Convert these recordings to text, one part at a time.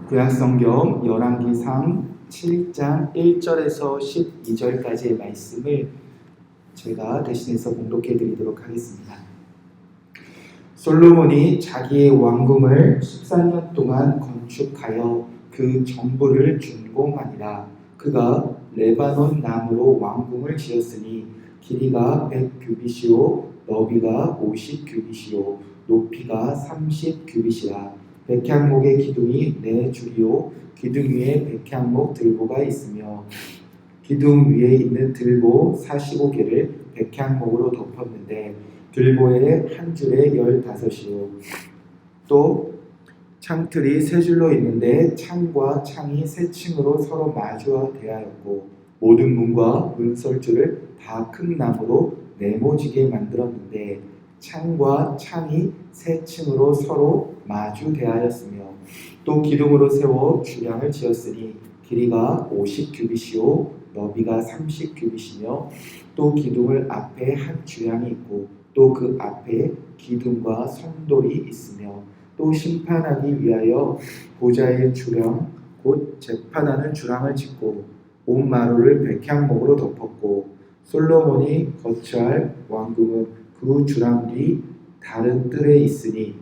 구약성경 열왕기상 7장 1절에서 12절까지의 말씀을 제가 대신해서 봉독해 드리도록 하겠습니다. 솔로몬이 자기의 왕궁을 14년 동안 건축하여 그 전부를 준공하니라. 그가 레바논 나무로 왕궁을 지었으니 길이가 100규빗이요 너비가 50규빗이요 높이가 30규빗이라. 백향목의 기둥이 4줄이요 기둥 위에 백향목 들보가 있으며 기둥 위에 있는 들보 45개를 백향목으로 덮었는데 들보에 한 줄에 15이요 또 창틀이 3줄로 있는데 창과 창이 3층으로 서로 마주 대하였고 모든 문과 문설주를 다 큰 나무로 네모지게 만들었는데 창과 창이 3층으로 서로 마주 대하였으며 또 기둥으로 세워 주량을 지었으니 길이가 50규빗이요 너비가 30규빗이며 또 기둥을 앞에 한 주량이 있고 또 그 앞에 기둥과 선돌이 있으며 또 심판하기 위하여 보좌의 주량 곧 재판하는 주량을 짓고 온 마루를 백향목으로 덮었고 솔로몬이 거처할 왕궁은 그 주랑 뒤 다른 뜰에 있으니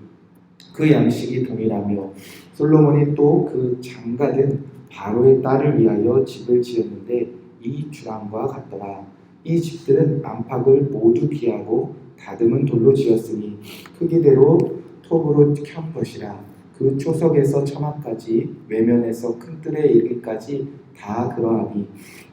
그 양식이 동일하며 솔로몬이 또 그 장가든 바로의 딸을 위하여 집을 지었는데 이 주랑과 같더라. 이 집들은 안팎을 모두 기하고 다듬은 돌로 지었으니 크기대로 톱으로 켠 것이라. 그 초석에서 처마까지 외면에서 큰 뜰에 이르기까지 다 그러하니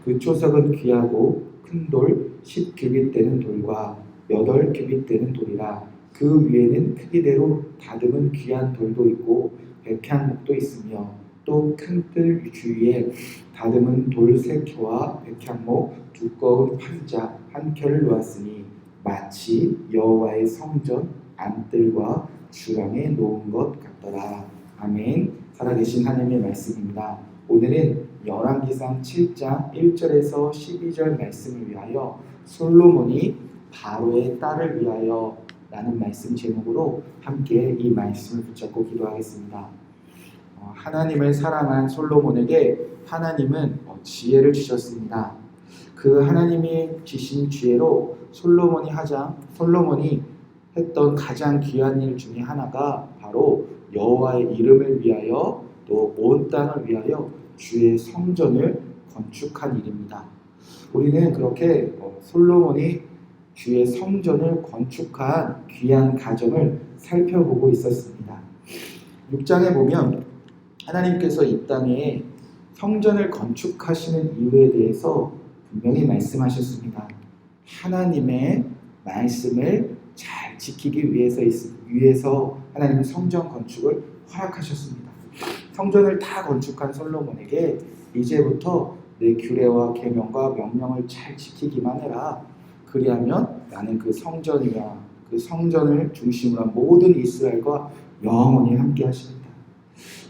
그 초석은 귀하고 큰 돌 10규빗 되는 돌과 8규빗 되는 돌이라. 그 위에는 크기대로 다듬은 귀한 돌도 있고 백향목도 있으며 또 큰 뜰 주위에 다듬은 돌 3켜와 백향목 두꺼운 판자 1켜를 놓았으니 마치 여호와의 성전 안뜰과 주랑에 놓은 것 같더라. 아멘. 살아계신 하나님의 말씀입니다. 오늘은 열왕기상 7장 1절에서 12절 말씀을 위하여 솔로몬이 바로의 딸을 위하여 라는 말씀 제목으로 함께 이 말씀을 붙잡고 기도하겠습니다. 하나님을 사랑한 솔로몬에게 하나님은 지혜를 주셨습니다. 그 하나님이 주신 지혜로 솔로몬이 했던 가장 귀한 일 중에 하나가 바로 여호와의 이름을 위하여 또 온 땅을 위하여 주의 성전을 건축한 일입니다. 우리는 그렇게 솔로몬이 주의 성전을 건축한 귀한 가정을 살펴보고 있었습니다. 6장에 보면 하나님께서 이 땅에 성전을 건축하시는 이유에 대해서 분명히 말씀하셨습니다. 하나님의 말씀을 잘 지키기 위해서 하나님은 성전 건축을 허락하셨습니다. 성전을 다 건축한 솔로몬에게 이제부터 내 규례와 계명과 명령을 잘 지키기만 해라. 그리하면 나는 그 성전이야 그 성전을 중심으로 한 모든 이스라엘과 영원히 함께 하십니다.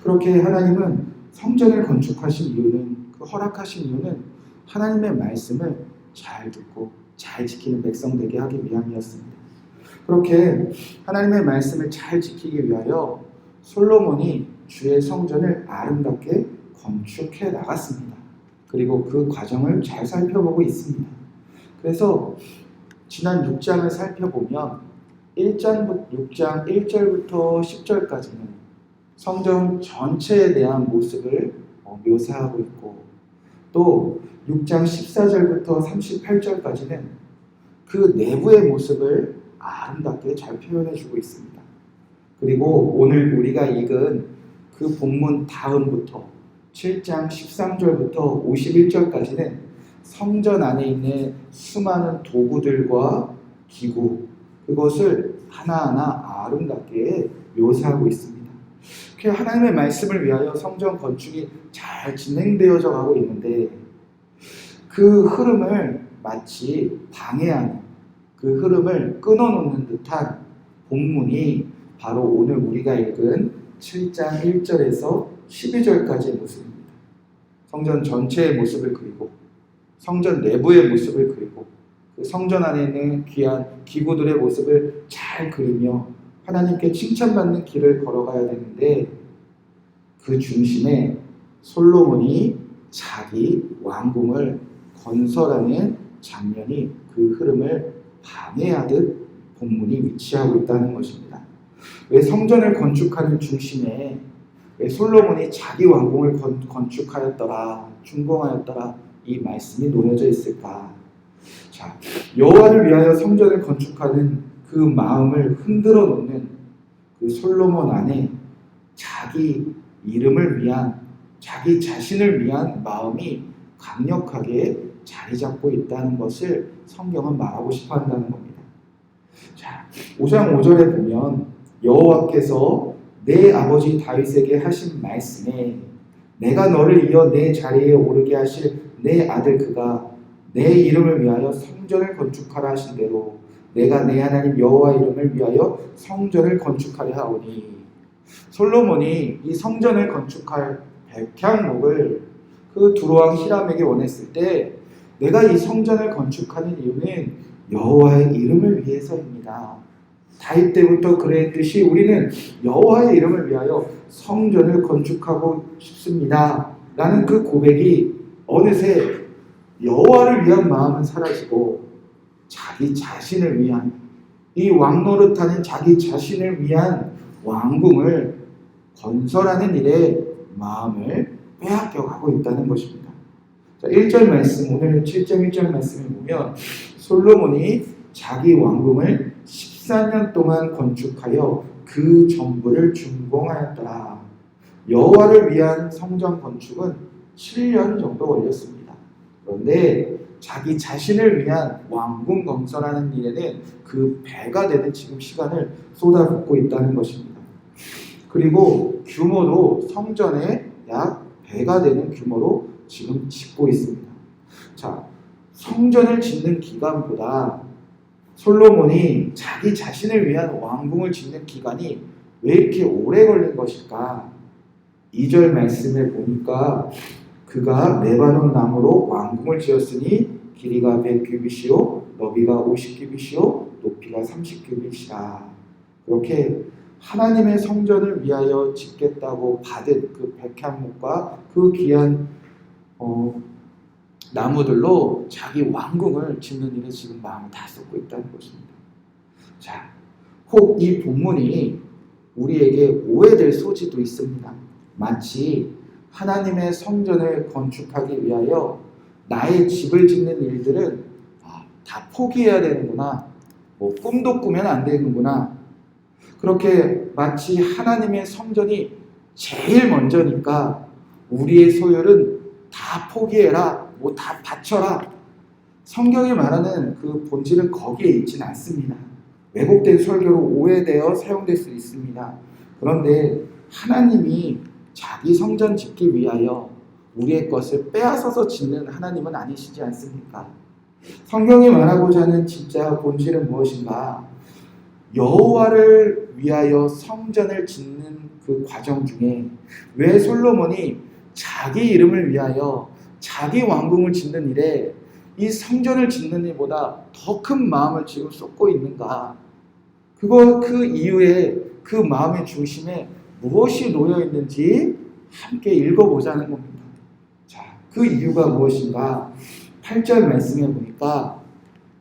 그렇게 하나님은 성전을 건축하신 이유는 허락하신 이유는 하나님의 말씀을 잘 듣고 잘 지키는 백성 되게 하기 위함이었습니다. 그렇게 하나님의 말씀을 잘 지키기 위하여 솔로몬이 주의 성전을 아름답게 건축해 나갔습니다. 그리고 그 과정을 잘 살펴보고 있습니다. 그래서 지난 6장을 살펴보면 6장 1절부터 10절까지는 성전 전체에 대한 모습을 묘사하고 있고 또 6장 14절부터 38절까지는 그 내부의 모습을 아름답게 잘 표현해주고 있습니다. 그리고 오늘 우리가 읽은 그 본문 다음부터 7장 13절부터 51절까지는 성전 안에 있는 수많은 도구들과 기구 그것을 하나하나 아름답게 묘사하고 있습니다. 하나님의 말씀을 위하여 성전 건축이 잘 진행되어져 가고 있는데 그 흐름을 마치 방해하는 그 흐름을 끊어놓는 듯한 본문이 바로 오늘 우리가 읽은 7장 1절에서 12절까지의 모습입니다. 성전 전체의 모습을 그리고 성전 내부의 모습을 그리고 그 성전 안에 있는 귀한 기구들의 모습을 잘 그리며 하나님께 칭찬받는 길을 걸어가야 되는데 그 중심에 솔로몬이 자기 왕궁을 건설하는 장면이 그 흐름을 방해하듯 본문이 위치하고 있다는 것입니다. 왜 성전을 건축하는 중심에 왜 솔로몬이 자기 왕궁을 건축하였더라, 준공하였더라 이 말씀이 놓여져 있을까? 자, 여호와를 위하여 성전을 건축하는 그 마음을 흔들어 놓는 그 솔로몬 안에 자기 이름을 위한, 자기 자신을 위한 마음이 강력하게 자리 잡고 있다는 것을 성경은 말하고 싶어 한다는 겁니다. 자, 5장 5절에 보면 여호와께서 내 아버지 다윗에게 하신 말씀에 내가 너를 이어 내 자리에 오르게 하실 내 아들 그가 내 이름을 위하여 성전을 건축하라 하신 대로 내가 내 하나님 여호와 이름을 위하여 성전을 건축하려 하오니. 솔로몬이 이 성전을 건축할 백향목을 그 두로왕 히람에게 원했을 때 내가 이 성전을 건축하는 이유는 여호와의 이름을 위해서입니다. 다윗 때부터 그랬듯이 우리는 여호와의 이름을 위하여 성전을 건축하고 싶습니다. 라는 그 고백이 어느새 여호와를 위한 마음은 사라지고 자기 자신을 위한, 이 왕노릇하는 자기 자신을 위한 왕궁을 건설하는 일에 마음을 빼앗겨가고 있다는 것입니다. 자, 1절 말씀, 오늘 7장 1절 말씀을 보면 솔로몬이 자기 왕궁을 14년 동안 건축하여 그 전부를 준공하였더라. 여호와를 위한 성전 건축은 7년 정도 걸렸습니다. 그런데 자기 자신을 위한 왕궁 건설하는 일에는 그 배가 되는 지금 시간을 쏟아붓고 있다는 것입니다. 그리고 규모도 성전에 약 배가 되는 규모로 지금 짓고 있습니다. 자, 성전을 짓는 기간보다 솔로몬이 자기 자신을 위한 왕궁을 짓는 기간이 왜 이렇게 오래 걸린 것일까? 2절 말씀에 보니까 그가 레바논 나무로 왕궁을 지었으니 길이가 100규빗이요 너비가 50규빗이요 높이가 30규빗이라. 그렇게 하나님의 성전을 위하여 짓겠다고 받은 그 백향목과 그 귀한 나무들로 자기 왕궁을 짓는 일에 지금 마음을 다 쏟고 있다는 것입니다. 자, 혹 이 본문이 우리에게 오해될 소지도 있습니다. 마치 하나님의 성전을 건축하기 위하여 나의 집을 짓는 일들은 다 포기해야 되는구나, 꿈도 꾸면 안 되는구나, 그렇게 마치 하나님의 성전이 제일 먼저니까 우리의 소유는 다 포기해라, 다 바쳐라. 성경이 말하는 그 본질은 거기에 있지는 않습니다. 왜곡된 설교로 오해되어 사용될 수 있습니다. 그런데 하나님이 자기 성전 짓기 위하여 우리의 것을 빼앗아서 짓는 하나님은 아니시지 않습니까? 성경이 말하고자 하는 진짜 본질은 무엇인가? 여호와를 위하여 성전을 짓는 그 과정 중에 왜 솔로몬이 자기 이름을 위하여 자기 왕궁을 짓는 일에 이 성전을 짓는 일보다 더 큰 마음을 지금 쏟고 있는가? 그 이유에 그 마음의 중심에 무엇이 놓여 있는지 함께 읽어보자는 겁니다. 자, 그 이유가 무엇인가? 8절 말씀에 보니까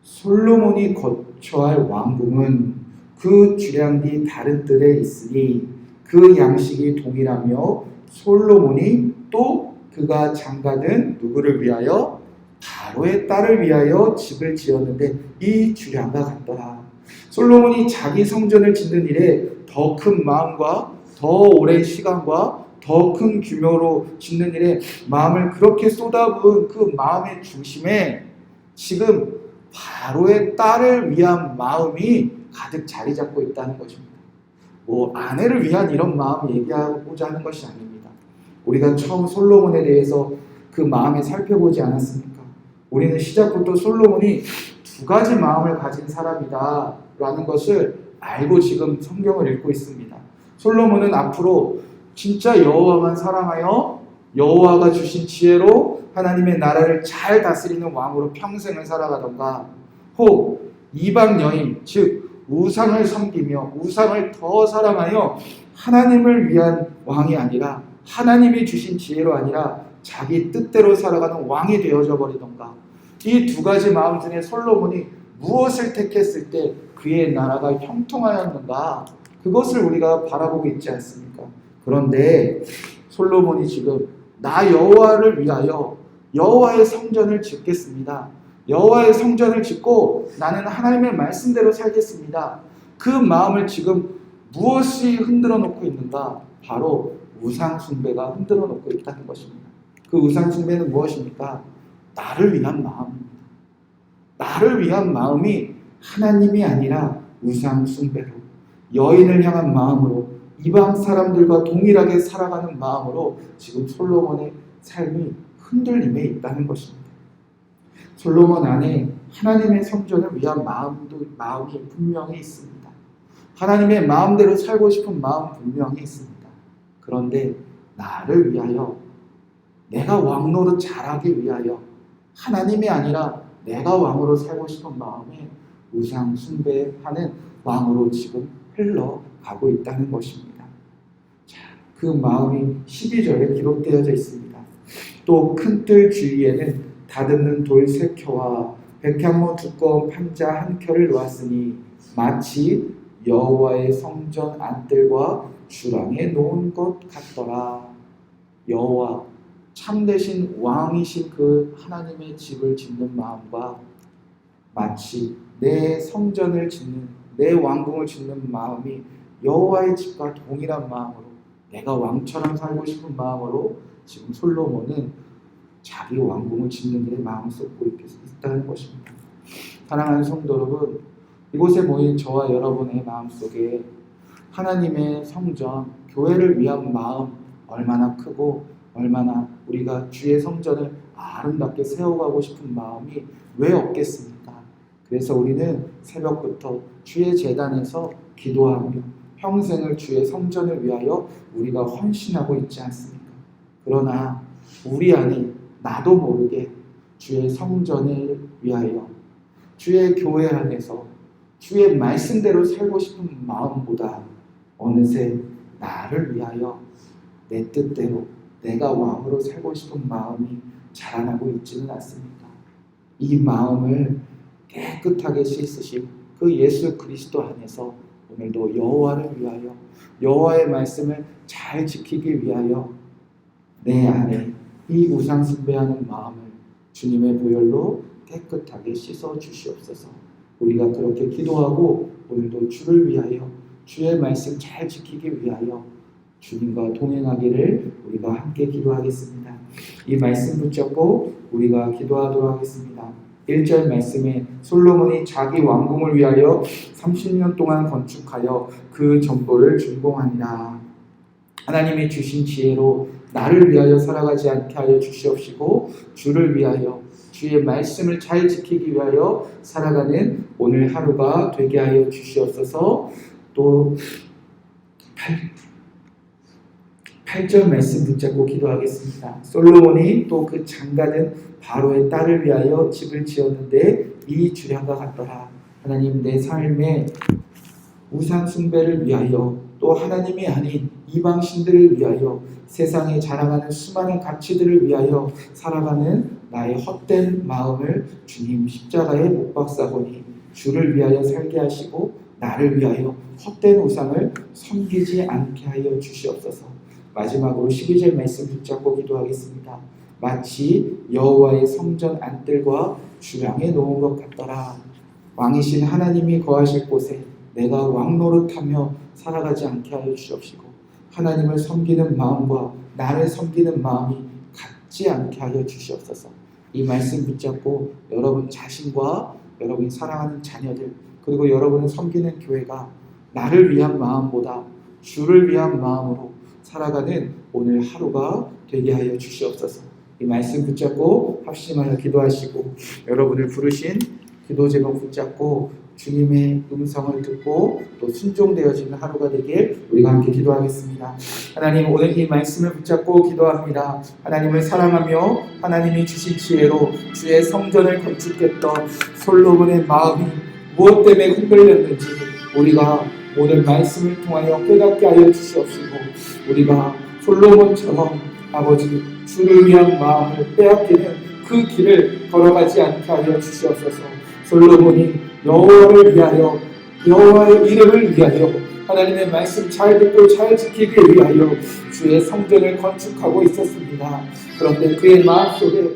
솔로몬이 거처할 왕궁은 그 주량이 다른 뜰에 있으니 그 양식이 동일하며 솔로몬이 또 그가 장가든 누구를 위하여 바로의 딸을 위하여 집을 지었는데 이 주량과 같더라. 솔로몬이 자기 성전을 짓는 일에 더 큰 마음과 더 오랜 시간과 더 큰 규모로 짓는 일에 마음을 그렇게 쏟아부은 그 마음의 중심에 지금 바로의 딸을 위한 마음이 가득 자리 잡고 있다는 것입니다. 아내를 위한 이런 마음 얘기하고자 하는 것이 아닙니다. 우리가 처음 솔로몬에 대해서 그 마음을 살펴보지 않았습니까? 우리는 시작부터 솔로몬이 두 가지 마음을 가진 사람이다 라는 것을 알고 지금 성경을 읽고 있습니다. 솔로몬은 앞으로 진짜 여호와만 사랑하여 여호와가 주신 지혜로 하나님의 나라를 잘 다스리는 왕으로 평생을 살아가던가, 혹 이방 여인, 즉 우상을 섬기며 우상을 더 사랑하여 하나님을 위한 왕이 아니라 하나님이 주신 지혜로 아니라 자기 뜻대로 살아가는 왕이 되어져 버리던가. 이 두 가지 마음 중에 솔로몬이 무엇을 택했을 때 그의 나라가 형통하였는가? 그것을 우리가 바라보고 있지 않습니까? 그런데 솔로몬이 지금 나 여호와를 위하여 여호와의 성전을 짓겠습니다. 여호와의 성전을 짓고 나는 하나님의 말씀대로 살겠습니다. 그 마음을 지금 무엇이 흔들어 놓고 있는가? 바로 우상 숭배가 흔들어 놓고 있다는 것입니다. 그 우상 숭배는 무엇입니까? 나를 위한 마음입니다. 나를 위한 마음이 하나님이 아니라 우상 숭배로, 여인을 향한 마음으로, 이방 사람들과 동일하게 살아가는 마음으로 지금 솔로몬의 삶이 흔들림에 있다는 것입니다. 솔로몬 안에 하나님의 성전을 위한 마음이 분명히 있습니다. 하나님의 마음대로 살고 싶은 마음 분명히 있습니다. 그런데 나를 위하여, 내가 왕노릇 잘하기 위하여, 하나님이 아니라 내가 왕으로 살고 싶은 마음에 우상 숭배하는 왕으로 지금 흘러가고 있다는 것입니다. 자, 그 마음이 12절에 기록되어져 있습니다. 또 큰 뜰 주위에는 다듬는 돌 3켜와 백향모 두꺼운 판자 1켜를 놓았으니 마치 여호와의 성전 안뜰과 주랑에 놓은 것 같더라. 여호와 참되신 왕이신 그 하나님의 집을 짓는 마음과 마치 내 성전을 짓는, 내 왕궁을 짓는 마음이 여호와의 집과 동일한 마음으로, 내가 왕처럼 살고 싶은 마음으로 지금 솔로몬은 자기 왕궁을 짓는 데 마음을 쏟고 있다는 것입니다. 사랑하는 성도 여러분, 이곳에 모인 저와 여러분의 마음속에 하나님의 성전, 교회를 위한 마음 얼마나 크고 얼마나 우리가 주의 성전을 아름답게 세워가고 싶은 마음이 왜 없겠습니까? 그래서 우리는 새벽부터 주의 제단에서 기도하며 평생을 주의 성전을 위하여 우리가 헌신하고 있지 않습니까? 그러나 우리 안에 나도 모르게 주의 성전을 위하여, 주의 교회 안에서 주의 말씀대로 살고 싶은 마음보다 어느새 나를 위하여 내 뜻대로 내가 왕으로 살고 싶은 마음이 자라나고 있지는 않습니까? 이 마음을 깨끗하게 씻으신 그 예수 그리스도 안에서 오늘도 여호와를 위하여, 여호와의 말씀을 잘 지키기 위하여 내 안에 이 우상 숭배하는 마음을 주님의 보혈로 깨끗하게 씻어 주시옵소서. 우리가 그렇게 기도하고 오늘도 주를 위하여, 주의 말씀 잘 지키기 위하여 주님과 동행하기를 우리가 함께 기도하겠습니다. 이 말씀 붙잡고 우리가 기도하도록 하겠습니다. 1절 말씀에 솔로몬이 자기 왕궁을 위하여 30년 동안 건축하여 그 정보를 준공하니라. 하나님이 주신 지혜로 나를 위하여 살아가지 않게 하여 주시옵시고, 주를 위하여, 주의 말씀을 잘 지키기 위하여 살아가는 오늘 하루가 되게 하여 주시옵소서. 또 8절 말씀 붙잡고 기도하겠습니다. 솔로몬이 또 그 장가든 바로의 딸을 위하여 집을 지었는데 이 주량과 같더라. 하나님, 내 삶에 우상 숭배를 위하여, 또 하나님이 아닌 이방 신들을 위하여, 세상에 자랑하는 수많은 가치들을 위하여 살아가는 나의 헛된 마음을 주님 십자가에 못 박사보니 주를 위하여 살게 하시고 나를 위하여 헛된 우상을 섬기지 않게 하여 주시옵소서. 마지막으로 12절 말씀 붙잡고 기도하겠습니다. 마치 여호와의 성전 안뜰과 주량에 놓은 것 같더라. 왕이신 하나님이 거하실 곳에 내가 왕노릇하며 살아가지 않게 하여 주옵시고, 하나님을 섬기는 마음과 나를 섬기는 마음이 같지 않게 하여 주시옵소서. 이 말씀 붙잡고 여러분 자신과 여러분이 사랑하는 자녀들, 그리고 여러분을 섬기는 교회가 나를 위한 마음보다 주를 위한 마음으로 살아가는 오늘 하루가 되게 하여 주시옵소서. 이 말씀 붙잡고 합심하여 기도하시고, 여러분을 부르신 기도 제목 붙잡고 주님의 음성을 듣고 또 순종되어지는 하루가 되길 우리가 함께 기도하겠습니다. 하나님, 오늘 이 말씀을 붙잡고 기도합니다. 하나님을 사랑하며 하나님이 주신 지혜로 주의 성전을 건축했던 솔로몬의 마음이 무엇 때문에 흔들렸는지 우리가 오늘 말씀을 통하여 깨닫게 하여 주시옵시고, 우리가 솔로몬처럼 아버지 주를 위한 마음을 빼앗기는 그 길을 걸어가지 않게 하여 주시옵소서. 솔로몬이 여호와를 위하여, 여호와의 이름을 위하여, 하나님의 말씀 잘 듣고 잘 지키기 위하여 주의 성전을 건축하고 있었습니다. 그런데 그의 마음속에